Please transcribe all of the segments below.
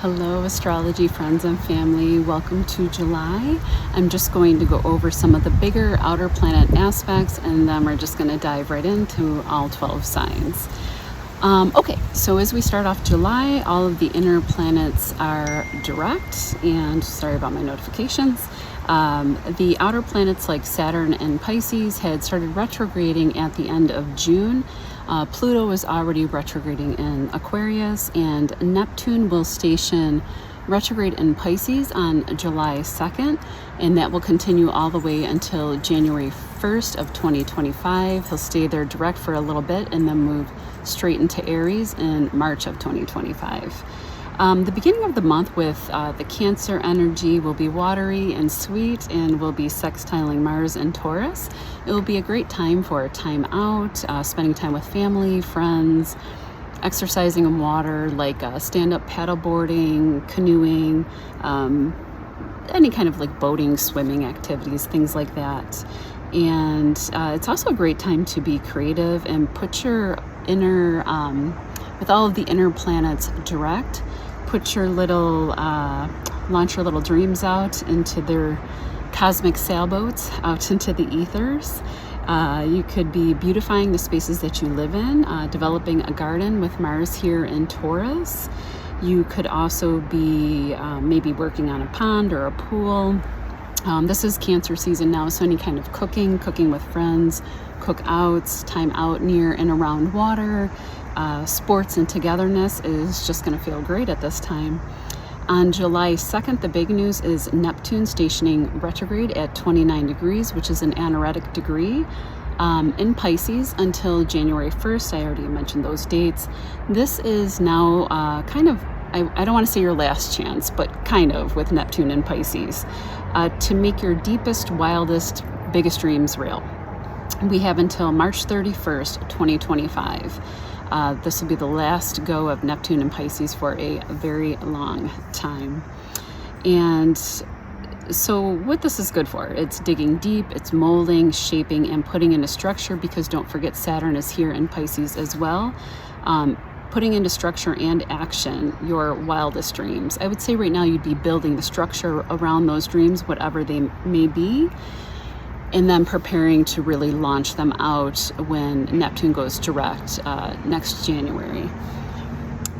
Hello, astrology friends and family. Welcome to July. I'm just going to go over some of the bigger outer planet aspects, and then we're just going to dive right into all 12 signs. Okay, so as we start off July, all of the inner planets are direct, and sorry about my notifications. The outer planets like Saturn and Pisces had started retrograding at the end of June. Pluto is already retrograding in Aquarius, and Neptune will station retrograde in Pisces on July 2nd, and that will continue all the way until January 1st of 2025. He'll stay there direct for a little bit and then move straight into Aries in March of 2025. The beginning of the month with the Cancer energy will be watery and sweet and will be sextiling Mars and Taurus. It will be a great time for time out, spending time with family, friends, exercising in water like stand-up paddleboarding, canoeing, any kind of like boating, swimming activities, things like that. And it's also a great time to be creative and put your inner, with all of the inner planets direct, put your little, launch your little dreams out into their cosmic sailboats out into the ethers. You could be beautifying the spaces that you live in, developing a garden with Mars here in Taurus. You could also be maybe working on a pond or a pool. This is Cancer season now, so any kind of cooking with friends, cookouts, time out near and around water, sports and togetherness is just going to feel great at this time. On July 2nd, the big news is Neptune stationing retrograde at 29 degrees, which is an anaretic degree, in Pisces until January 1st. I already mentioned those dates. This is now kind of, I don't want to say your last chance, but kind of with Neptune in Pisces, to make your deepest, wildest, biggest dreams real. We have until March 31st, 2025. This will be the last go of Neptune and Pisces for a very long time. And so what this is good for, it's digging deep, it's molding, shaping, and putting into structure, because don't forget Saturn is here in Pisces as well. Putting into structure and action your wildest dreams. I would say right now you'd be building the structure around those dreams, whatever they may be, and then preparing to really launch them out when Neptune goes direct next January.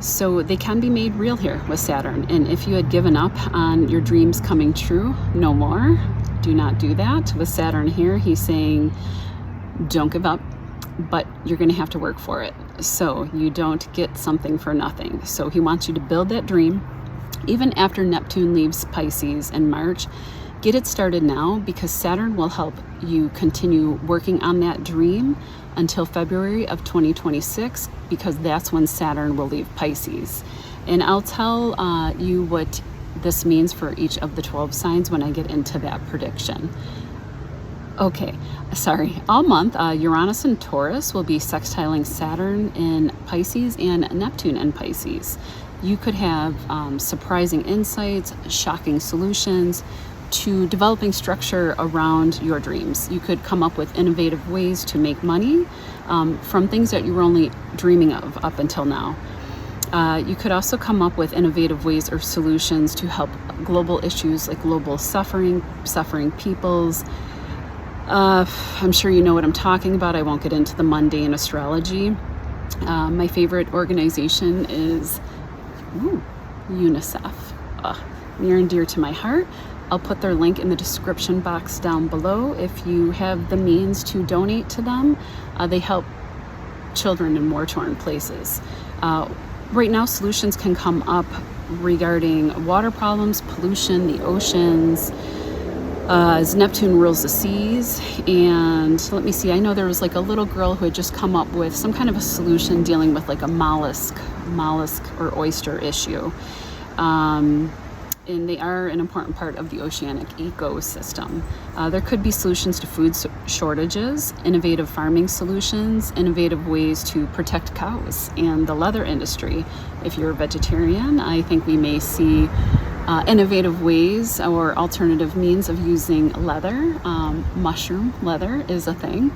So they can be made real here with Saturn. And if you had given up on your dreams coming true, no more. Do not do that. With Saturn here, he's saying, don't give up, but you're going to have to work for it. So you don't get something for nothing. So he wants you to build that dream. Even after Neptune leaves Pisces in March, get it started now, because Saturn will help you continue working on that dream until February of 2026, because that's when Saturn will leave Pisces. And I'll tell you what this means for each of the 12 signs when I get into that prediction. Okay, sorry. All month, Uranus and Taurus will be sextiling Saturn in Pisces and Neptune in Pisces. You could have surprising insights, shocking solutions to developing structure around your dreams. You could come up with innovative ways to make money from things that you were only dreaming of up until now. You could also come up with innovative ways or solutions to help global issues like global suffering peoples. I'm sure you know what I'm talking about. I won't get into the mundane astrology. My favorite organization is UNICEF. Near and dear to my heart. I'll put their link in the description box down below if you have the means to donate to them. They help children in war-torn places. Right now, solutions can come up regarding water problems, pollution, the oceans, as Neptune rules the seas. And let me see, I know there was like a little girl who had just come up with some kind of a solution dealing with like a mollusk or oyster issue. And they are an important part of the oceanic ecosystem. There could be solutions to food shortages, innovative farming solutions, innovative ways to protect cows, and the leather industry. If you're a vegetarian, I think we may see innovative ways or alternative means of using leather. Mushroom leather is a thing,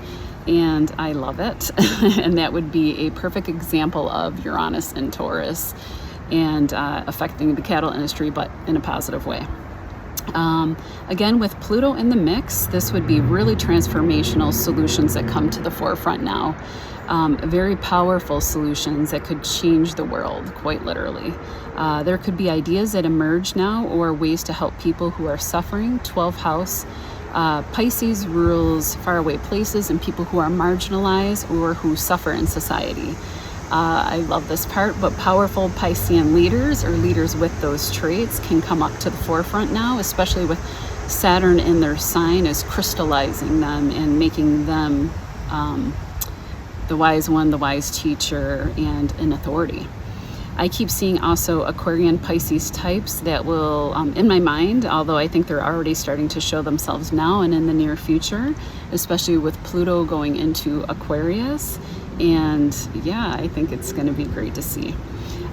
and I love it. And that would be a perfect example of Uranus and Taurus. and affecting the cattle industry, but in a positive way. Again, with Pluto in the mix, this would be really transformational solutions that come to the forefront now. Very powerful solutions that could change the world, quite literally. There could be ideas that emerge now or ways to help people who are suffering. 12th house. Pisces rules faraway places and people who are marginalized or who suffer in society. I love this part, but powerful Piscean leaders or leaders with those traits can come up to the forefront now, especially with Saturn in their sign is crystallizing them and making them the wise one, the wise teacher, and an authority. I keep seeing also Aquarian Pisces types that will, in my mind, although I think they're already starting to show themselves now and in the near future, especially with Pluto going into Aquarius. And yeah, I think it's going to be great to see.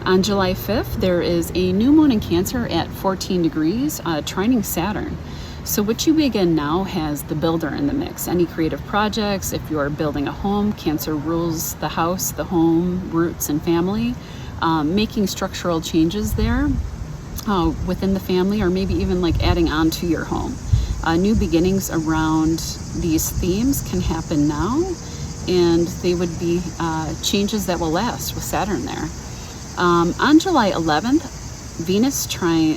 On July 5th, there is a new moon in Cancer at 14 degrees, trining Saturn. So what you begin now has the builder in the mix. Any creative projects, if you're building a home, Cancer rules the house, the home, roots, and family. Making structural changes there within the family, or maybe even like adding on to your home. New beginnings around these themes can happen now, and they would be changes that will last with Saturn there. On July 11th, Venus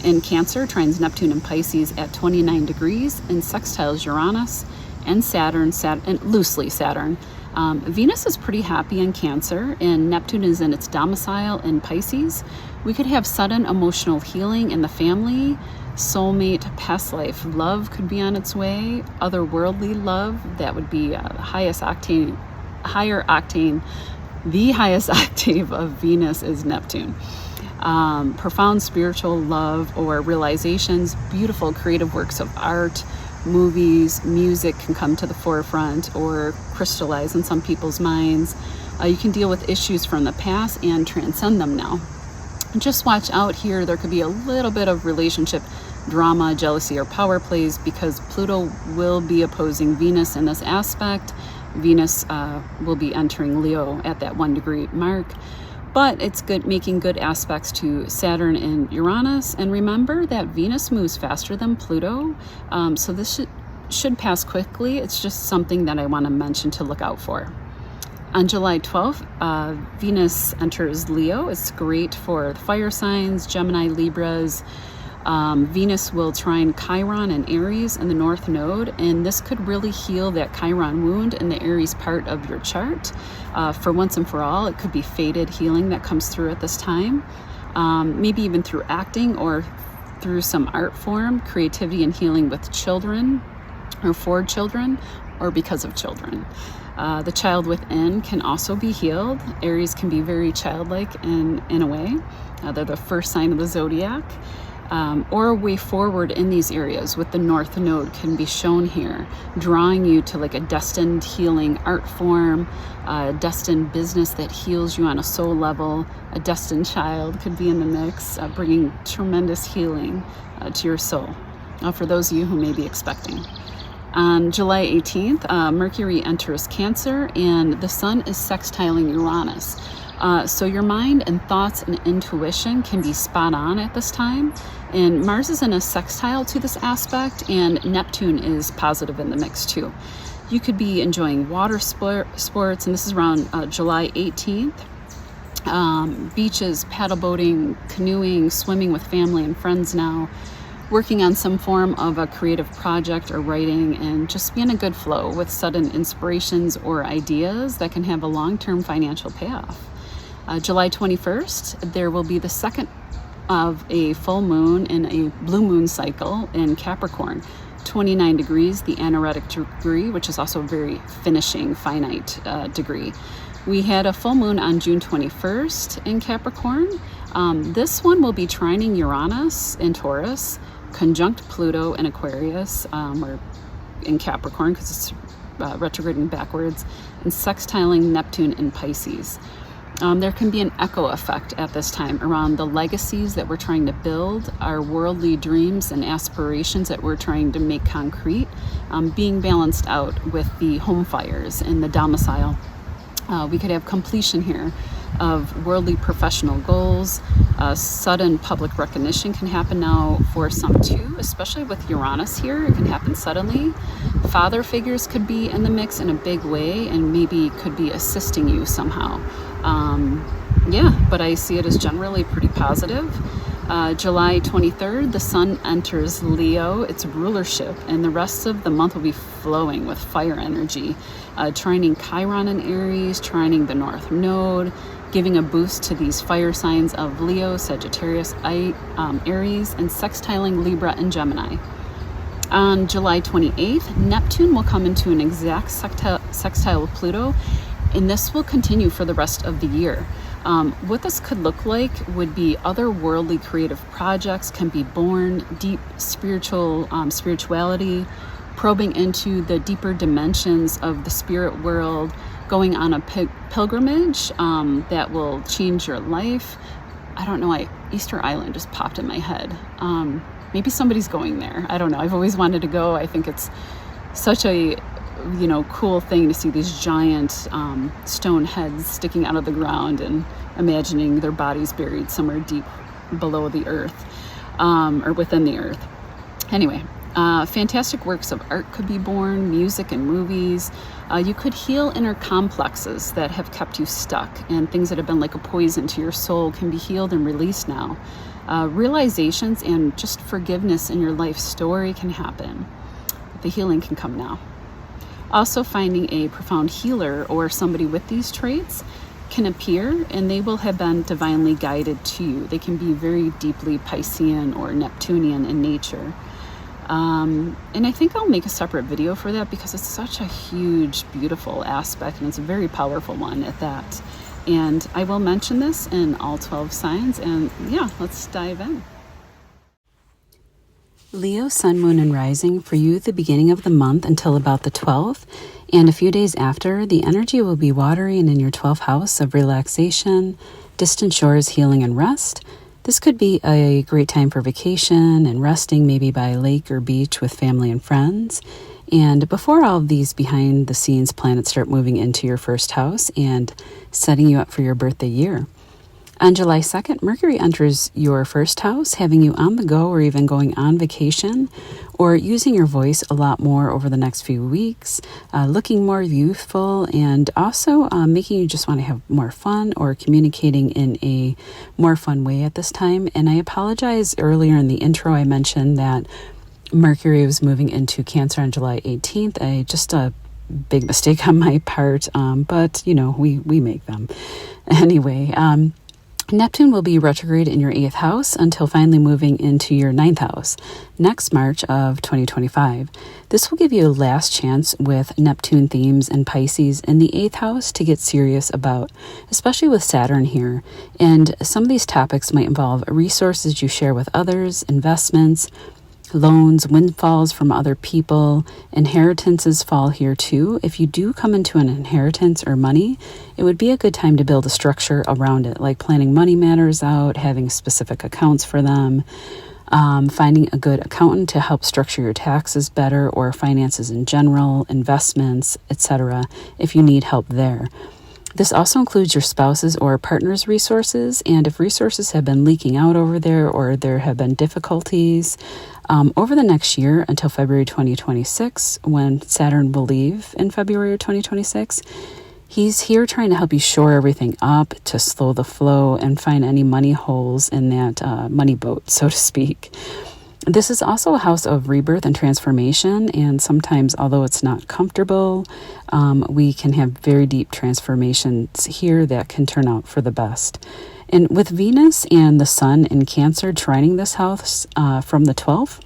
in Cancer trines Neptune and Pisces at 29 degrees and sextiles Uranus and Saturn, and loosely Saturn. Venus is pretty happy in Cancer, and Neptune is in its domicile in Pisces. We could have sudden emotional healing in the family, soulmate, past life love could be on its way, otherworldly love. That would be the highest octave of Venus is Neptune. Profound spiritual love or realizations, beautiful creative works of art, movies, music can come to the forefront or crystallize in some people's minds. You can deal with issues from the past and transcend them now. Just watch out here. There could be a little bit of relationship drama, jealousy, or power plays because Pluto will be opposing Venus in this aspect. Venus will be entering Leo at that 1 degree mark. But it's good, making good aspects to Saturn and Uranus. And remember that Venus moves faster than Pluto. So this should pass quickly. It's just something that I want to mention to look out for. On July 12th, Venus enters Leo. It's great for the fire signs, Gemini, Libras. Venus will trine Chiron and Aries in the North Node, and this could really heal that Chiron wound in the Aries part of your chart. For once and for all, it could be fated healing that comes through at this time, maybe even through acting or through some art form, creativity and healing with children or for children or because of children. The child within can also be healed. Aries can be very childlike in a way. They're the first sign of the zodiac. Or a way forward in these areas with the North Node can be shown here, drawing you to like a destined healing art form, a destined business that heals you on a soul level. A destined child could be in the mix, bringing tremendous healing to your soul, for those of you who may be expecting. On July 18th, Mercury enters Cancer and the Sun is sextiling Uranus. So your mind and thoughts and intuition can be spot on at this time. And Mars is in a sextile to this aspect, and Neptune is positive in the mix too. You could be enjoying water sports, and this is around July 18th. Beaches, paddle boating, canoeing, swimming with family and friends now. Working on some form of a creative project or writing, and just be in a good flow with sudden inspirations or ideas that can have a long-term financial payoff. July 21st, there will be the second of a full moon in a blue moon cycle in Capricorn. 29 degrees, the anaretic degree, which is also a very finishing, finite degree. We had a full moon on June 21st in Capricorn. This one will be trining Uranus in Taurus, conjunct Pluto in Aquarius, or in Capricorn because it's retrograding backwards, and sextiling Neptune in Pisces. There can be an echo effect at this time around the legacies that we're trying to build, our worldly dreams and aspirations that we're trying to make concrete, being balanced out with the home fires in the domicile. We could have completion here of worldly professional goals. Sudden public recognition can happen now for some too, especially with Uranus here. It can happen suddenly. Father figures could be in the mix in a big way and maybe could be assisting you somehow. But I see it as generally pretty positive. July 23rd, the sun enters Leo, its rulership, and the rest of the month will be flowing with fire energy, trining Chiron in Aries, trining the North Node, giving a boost to these fire signs of Leo, Sagittarius, Aries, and sextiling Libra and Gemini. On July 28th, Neptune will come into an exact sextile with Pluto, and this will continue for the rest of the year. What this could look like would be otherworldly creative projects can be born, deep spirituality, probing into the deeper dimensions of the spirit world, going on a pilgrimage that will change your life. I don't know, Easter Island just popped in my head. Maybe somebody's going there. I don't know. I've always wanted to go. I think it's such a cool thing to see these giant stone heads sticking out of the ground and imagining their bodies buried somewhere deep below the earth or within the earth. Anyway, fantastic works of art could be born, music and movies. You could heal inner complexes that have kept you stuck, and things that have been like a poison to your soul can be healed and released now. Realizations and just forgiveness in your life story can happen. The healing can come now. Also, finding a profound healer or somebody with these traits can appear, and they will have been divinely guided to you. They can be very deeply Piscean or Neptunian in nature. And I think I'll make a separate video for that because it's such a huge, beautiful aspect, and it's a very powerful one at that. And I will mention this in all 12 signs, and let's dive in. Leo, Sun, Moon, and Rising for you the beginning of the month until about the 12th, and a few days after, the energy will be watery and in your 12th house of relaxation, distant shores, healing, and rest. This could be a great time for vacation and resting, maybe by a lake or beach with family and friends. And before all of these behind-the-scenes planets start moving into your first house and setting you up for your birthday year. On July 2nd, Mercury enters your first house, having you on the go or even going on vacation or using your voice a lot more over the next few weeks, looking more youthful, and also making you just want to have more fun or communicating in a more fun way at this time. And I apologize, earlier in the intro I mentioned that Mercury was moving into Cancer on July 18th. Just a big mistake on my part, but we make them. Anyway, Neptune will be retrograde in your 8th house until finally moving into your 9th house next March of 2025. This will give you a last chance with Neptune themes and Pisces in the 8th house to get serious about, especially with Saturn here. And some of these topics might involve resources you share with others, investments, loans, windfalls from other people. Inheritances fall here too. If you do come into an inheritance or money, it would be a good time to build a structure around it, like planning money matters out, having specific accounts for them, finding a good accountant to help structure your taxes better or finances in general, investments, etc., if you need help there. This also includes your spouse's or partner's resources, and if resources have been leaking out over there or there have been difficulties over the next year until February 2026, when Saturn will leave in February 2026, he's here trying to help you shore everything up, to slow the flow and find any money holes in that money boat, so to speak. This is also a house of rebirth and transformation, and sometimes, although it's not comfortable, we can have very deep transformations here that can turn out for the best. And with Venus and the Sun in Cancer trining this house from the 12th,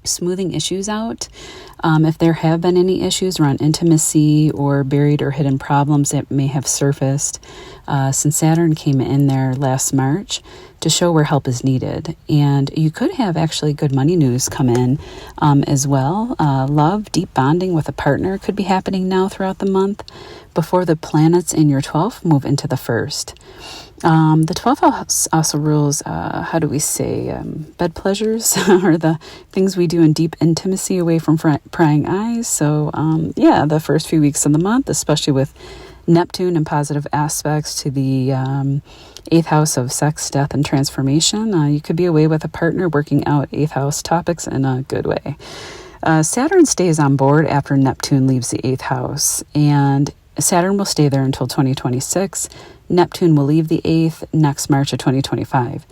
smoothing issues out. If there have been any issues around intimacy or buried or hidden problems that may have surfaced since Saturn came in there last March, to show where help is needed. And you could have actually good money news come in as well. Love, deep bonding with a partner could be happening now throughout the month before the planets in your 12th move into the first. The 12th house also rules, bed pleasures or the things we do in deep intimacy away from prying eyes. So, the first few weeks of the month, especially with Neptune in positive aspects to the 8th house of sex, death, and transformation. You could be away with a partner working out 8th house topics in a good way. Saturn stays on board after Neptune leaves the 8th house, and Saturn will stay there until 2026. Neptune will leave the 8th next March of 2025.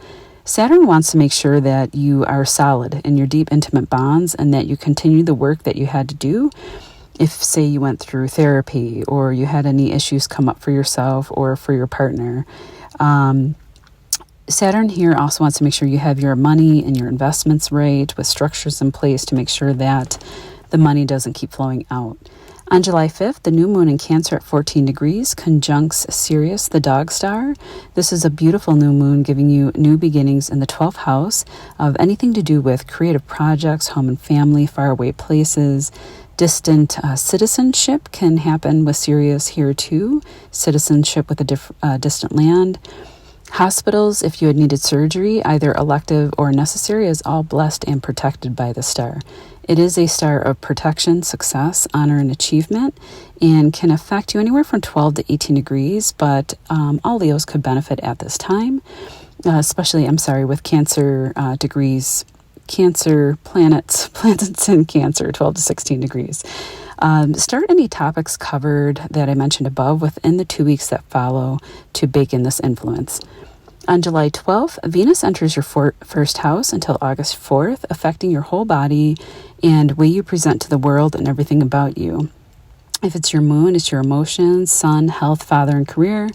Saturn wants to make sure that you are solid in your deep, intimate bonds and that you continue the work that you had to do. If, say, you went through therapy or you had any issues come up for yourself or for your partner. Saturn here also wants to make sure you have your money and your investments right, with structures in place to make sure that the money doesn't keep flowing out. On July 5th, the new moon in Cancer at 14 degrees conjuncts Sirius, the dog star. This is a beautiful new moon giving you new beginnings in the 12th house of anything to do with creative projects, home and family, faraway places. Distant citizenship can happen with Sirius here too. Citizenship with a distant land. Hospitals, if you had needed surgery, either elective or necessary, is all blessed and protected by the star. It is a star of protection, success, honor, and achievement, and can affect you anywhere from 12 to 18 degrees, but all Leos could benefit at this time, especially, with Cancer degrees, Cancer planets in Cancer, 12 to 16 degrees. Start any topics covered that I mentioned above within the 2 weeks that follow to bake in this influence. On July 12th, Venus enters your first house until August 4th, affecting your whole body and way you present to the world and everything about you. If it's your moon, it's your emotions, sun, health, father, and career.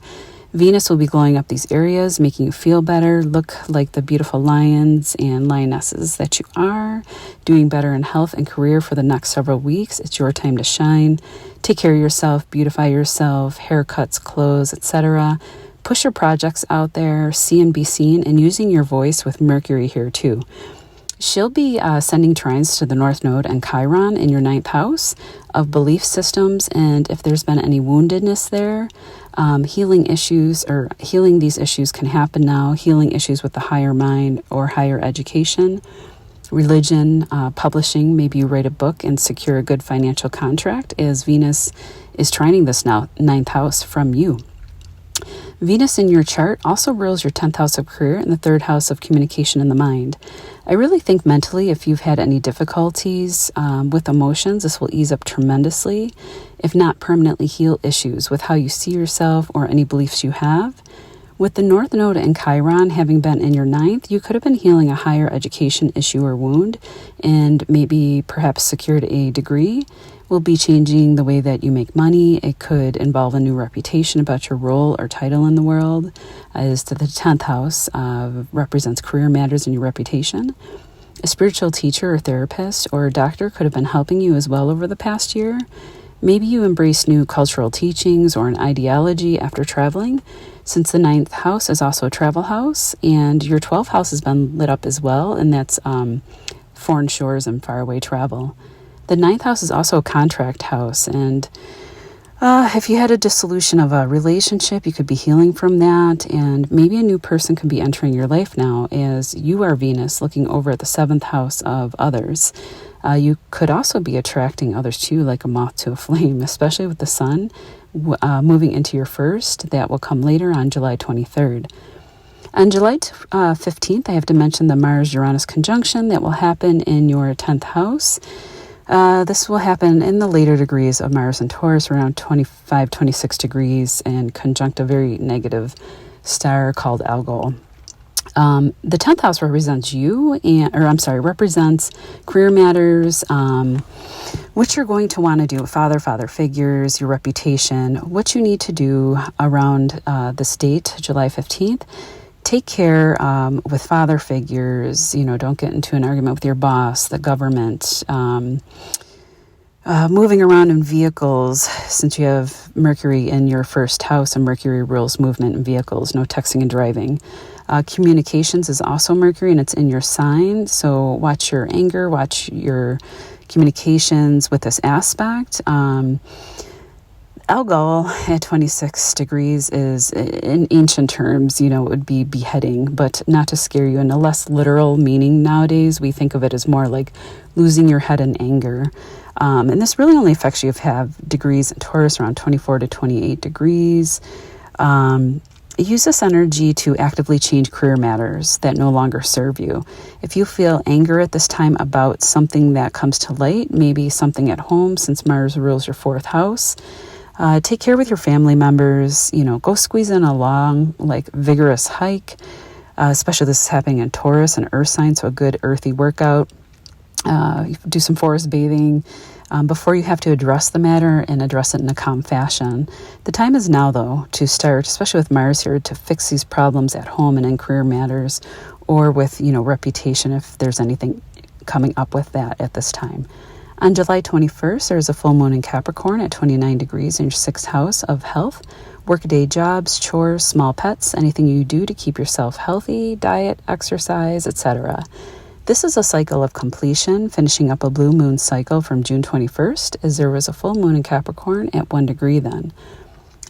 Venus will be glowing up these areas, making you feel better, look like the beautiful lions and lionesses that you are, doing better in health and career for the next several weeks. It's your time to shine. Take care of yourself, beautify yourself, haircuts, clothes, etc. Push your projects out there, see and be seen, and using your voice with Mercury here too. She'll be sending trines to the North Node and Chiron in your 9th house of belief systems, and if there's been any woundedness there, healing these issues can happen now. Healing issues with the higher mind or higher education, religion, publishing. Maybe you write a book and secure a good financial contract as Venus is trining this now 9th house from you. Venus in your chart also rules your 10th house of career and the 3rd house of communication in the mind. I really think mentally, if you've had any difficulties with emotions, this will ease up tremendously, if not permanently heal issues with how you see yourself or any beliefs you have. With the North Node and Chiron having been in your 9th, you could have been healing a higher education issue or wound and maybe perhaps secured a degree. Will be changing the way that you make money. It could involve a new reputation about your role or title in the world, as to the 10th house represents career matters and your reputation. A spiritual teacher or therapist or a doctor could have been helping you as well over the past year. Maybe you embrace new cultural teachings or an ideology after traveling, since the 9th house is also a travel house, and your 12th house has been lit up as well, and that's foreign shores and faraway travel. The 9th house is also a contract house, and if you had a dissolution of a relationship, you could be healing from that, and maybe a new person could be entering your life now as you are Venus looking over at the 7th house of others. You could also be attracting others to you like a moth to a flame, especially with the sun moving into your first. That will come later on July 23rd. On July 15th, I have to mention the Mars-Uranus conjunction that will happen in your 10th house. This will happen in the later degrees of Mars and Taurus, around 25, 26 degrees, and conjunct a very negative star called Algol. The 10th house represents represents career matters, what you're going to want to do, father figures, your reputation, what you need to do around this date, July 15th. Take care with father figures, don't get into an argument with your boss, the government, moving around in vehicles, since you have Mercury in your first house and Mercury rules movement in vehicles, no texting and driving. Communications is also Mercury and it's in your sign, so watch your anger, watch your communications with this aspect. Algol at 26 degrees is, in ancient terms, it would be beheading, but not to scare you. In a less literal meaning nowadays, we think of it as more like losing your head in anger. And this really only affects you if you have degrees in Taurus around 24 to 28 degrees. Use this energy to actively change career matters that no longer serve you. If you feel anger at this time about something that comes to light, maybe something at home, since Mars rules your 4th house, take care with your family members. Go squeeze in a long, vigorous hike, especially this is happening in Taurus, an earth sign, so a good earthy workout. Do some forest bathing before you have to address the matter and address it in a calm fashion. The time is now, though, to start, especially with Mars here, to fix these problems at home and in career matters, or with, reputation, if there's anything coming up with that at this time. On July 21st, there's a full moon in Capricorn at 29 degrees in your 6th house of health, workaday jobs, chores, small pets, anything you do to keep yourself healthy, diet, exercise, etc. This is a cycle of completion, finishing up a blue moon cycle from June 21st, as there was a full moon in Capricorn at 1 degree then.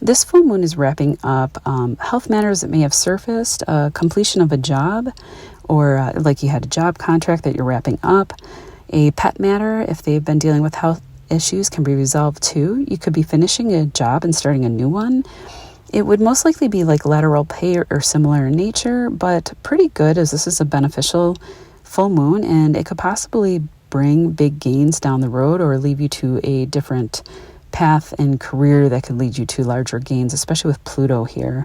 This full moon is wrapping up health matters that may have surfaced, completion of a job, or like you had a job contract that you're wrapping up. A pet matter, if they've been dealing with health issues, can be resolved too. You could be finishing a job and starting a new one. It would most likely be like lateral pay or similar in nature, but pretty good, as this is a beneficial full moon, and it could possibly bring big gains down the road or lead you to a different path and career that could lead you to larger gains, especially with Pluto here.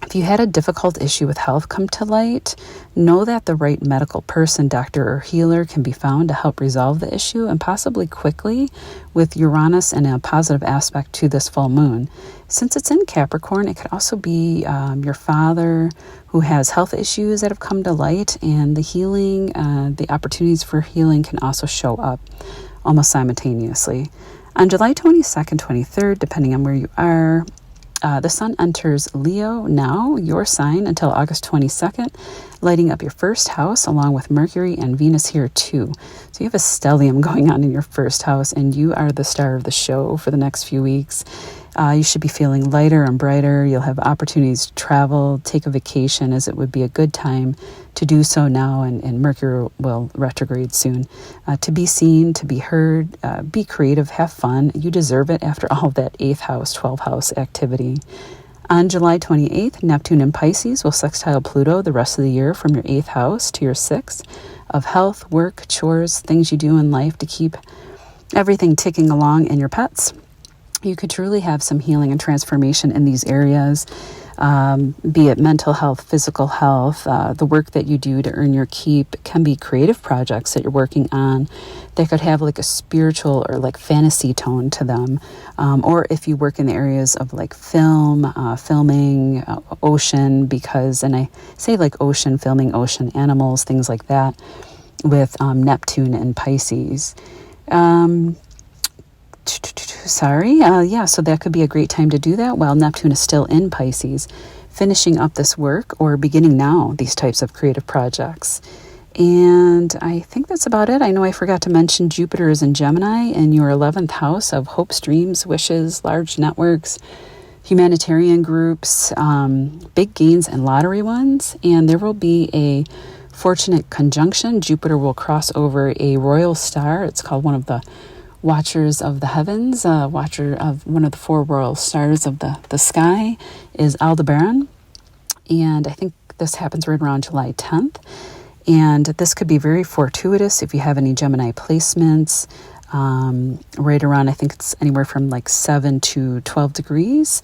If you had a difficult issue with health come to light, know that the right medical person, doctor, or healer can be found to help resolve the issue, and possibly quickly, with Uranus and a positive aspect to this full moon. Since it's in Capricorn, it could also be your father who has health issues that have come to light, and the healing, the opportunities for healing can also show up almost simultaneously. On July 22nd, 23rd, depending on where you are, the sun enters Leo now, your sign, until August 22nd, lighting up your 1st house along with Mercury and Venus here too. So you have a stellium going on in your 1st house, and you are the star of the show for the next few weeks. You should be feeling lighter and brighter. You'll have opportunities to travel, take a vacation, as it would be a good time to do so now, and Mercury will retrograde soon. To be seen, to be heard, be creative, have fun. You deserve it after all that 8th house, 12th house activity. On July 28th, Neptune in Pisces will sextile Pluto the rest of the year from your 8th house to your 6th of health, work, chores, things you do in life to keep everything ticking along, and your pets. You could truly have some healing and transformation in these areas, be it mental health, physical health, the work that you do to earn your keep. It can be creative projects that you're working on that could have like a spiritual or like fantasy tone to them. Or if you work in the areas of like film, filming, ocean, and I say like ocean, filming ocean animals, things like that, with Neptune and Pisces. So that could be a great time to do that while Neptune is still in Pisces, finishing up this work or beginning now these types of creative projects. And I think that's about it. I know I forgot to mention Jupiter is in Gemini in your 11th house of hopes, dreams, wishes, large networks, humanitarian groups, big gains and lottery ones. And there will be a fortunate conjunction. Jupiter will cross over a royal star. It's called one of the Watchers of the Heavens, watcher of one of the 4 royal stars of the sky is Aldebaran. And I think this happens right around July 10th. And this could be very fortuitous if you have any Gemini placements, right around, I think it's anywhere from like 7 to 12 degrees.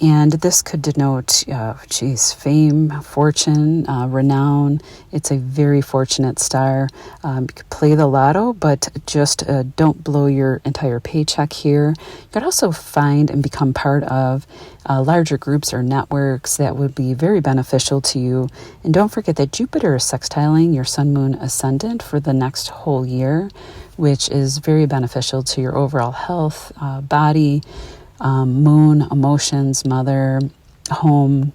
And this could denote, fame, fortune, renown. It's a very fortunate star. You could play the lotto, but just don't blow your entire paycheck here. You could also find and become part of larger groups or networks that would be very beneficial to you. And don't forget that Jupiter is sextiling your sun, moon, ascendant for the next whole year, which is very beneficial to your overall health, body, moon, emotions, mother, home,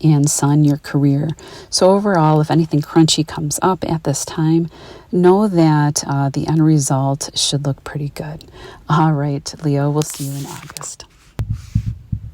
and sun, your career. So overall, if anything crunchy comes up at this time, know that the end result should look pretty good. All right, Leo, we'll see you in August.